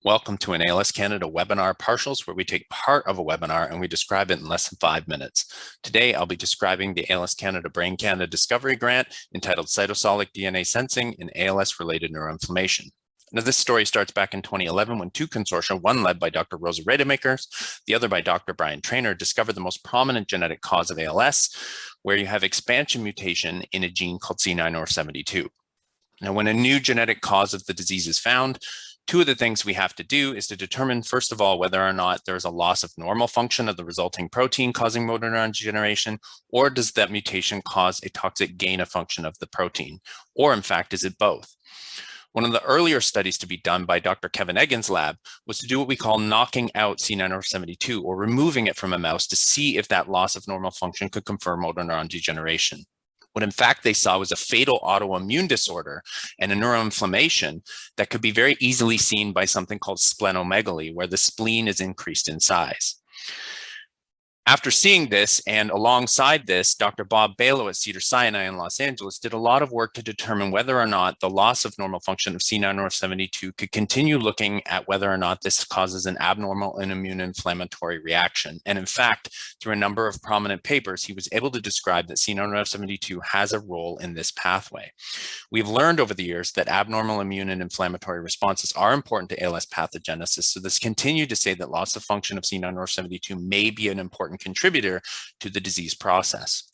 Welcome to an ALS Canada webinar PartiALS, where we take part of a webinar and we describe it in less than 5 minutes. Today, I'll be describing the ALS Canada Brain Canada Discovery Grant entitled Cytosolic DNA Sensing in ALS-related Neuroinflammation. Now, this story starts back in 2011 when two consortia, one led by Dr. Rosa Rademakers, the other by Dr. Brian Traynor, discovered the most prominent genetic cause of ALS, where you have expansion mutation in a gene called C9orf72. Now, when a new genetic cause of the disease is found, two of the things we have to do is to determine, first of all, whether or not there's a loss of normal function of the resulting protein causing motor neuron degeneration, or does that mutation cause a toxic gain of function of the protein? Or in fact, is it both? One of the earlier studies to be done by Dr. Kevin Eggan's lab was to do what we call knocking out C9orf72, or removing it from a mouse to see if that loss of normal function could confer motor neuron degeneration. What in fact they saw was a fatal autoimmune disorder and a neuroinflammation that could be very easily seen by something called splenomegaly, where the spleen is increased in size. After seeing this, and alongside this, Dr. Bob Balow at Cedars-Sinai in Los Angeles did a lot of work to determine whether or not the loss of normal function of C9orf72 could continue looking at whether or not this causes an abnormal and immune inflammatory reaction. And in fact, through a number of prominent papers, he was able to describe that C9orf72 has a role in this pathway. We've learned over the years that abnormal immune and inflammatory responses are important to ALS pathogenesis, so this continued to say that loss of function of C9orf72 may be an important contributor to the disease process.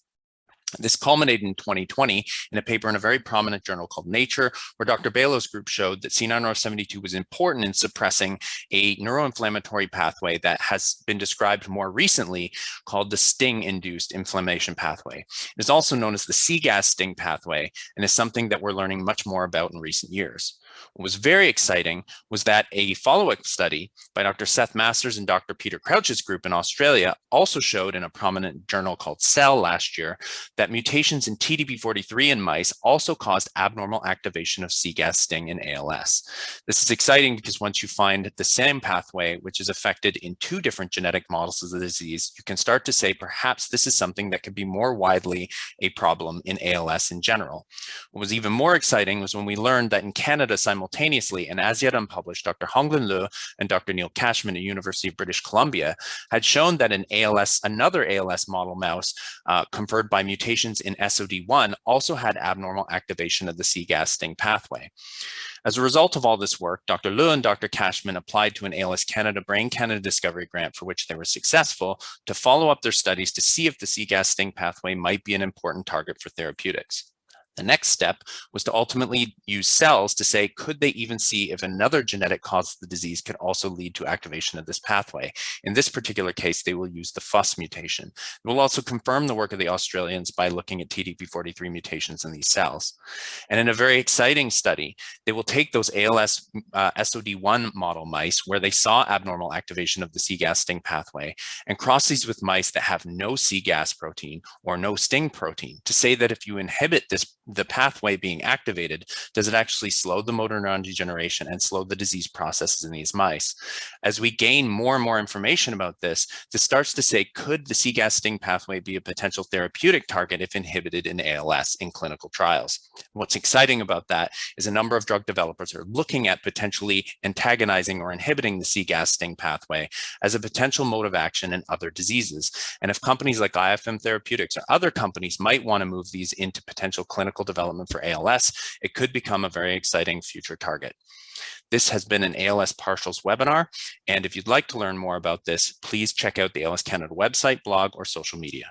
This culminated in 2020 in a paper in a very prominent journal called Nature, where Dr. Balow's group showed that C9orf72 was important in suppressing a neuroinflammatory pathway that has been described more recently called the STING-induced inflammation pathway. It is also known as the CGAS STING pathway, and is something that we're learning much more about in recent years. What was very exciting was that a follow-up study by Dr. Seth Masters and Dr. Peter Crouch's group in Australia also showed in a prominent journal called Cell last year that mutations in TDP43 in mice also caused abnormal activation of CGAS STING in ALS. This is exciting because once you find the same pathway, which is affected in two different genetic models of the disease, you can start to say perhaps this is something that could be more widely a problem in ALS in general. What was even more exciting was when we learned that in Canada simultaneously, and as yet unpublished, Dr. Honglin and Dr. Neil Cashman at University of British Columbia had shown that an another ALS model mouse conferred by mutations in SOD1 also had abnormal activation of the CGAS STING pathway. As a result of all this work, Dr. Liu and Dr. Cashman applied to an ALS Canada Brain Canada Discovery Grant, for which they were successful, to follow up their studies to see if the CGAS STING pathway might be an important target for therapeutics. The next step was to ultimately use cells to say, could they even see if another genetic cause of the disease could also lead to activation of this pathway? In this particular case, they will use the FUS mutation. It will also confirm the work of the Australians by looking at TDP43 mutations in these cells. And in a very exciting study, they will take those ALS SOD1 model mice where they saw abnormal activation of the CGAS STING pathway and cross these with mice that have no CGAS protein or no STING protein to say that if you inhibit the pathway being activated, does it actually slow the motor neuron degeneration and slow the disease processes in these mice? As we gain more and more information about this, this starts to say, could the CGAS STING pathway be a potential therapeutic target if inhibited in ALS in clinical trials? What's exciting about that is a number of drug developers are looking at potentially antagonizing or inhibiting the CGAS STING pathway as a potential mode of action in other diseases. And if companies like IFM Therapeutics or other companies might want to move these into potential clinical development for ALS, it could become a very exciting future target. This has been an ALS PartiALS webinar, and if you'd like to learn more about this, please check out the ALS Canada website, blog, or social media.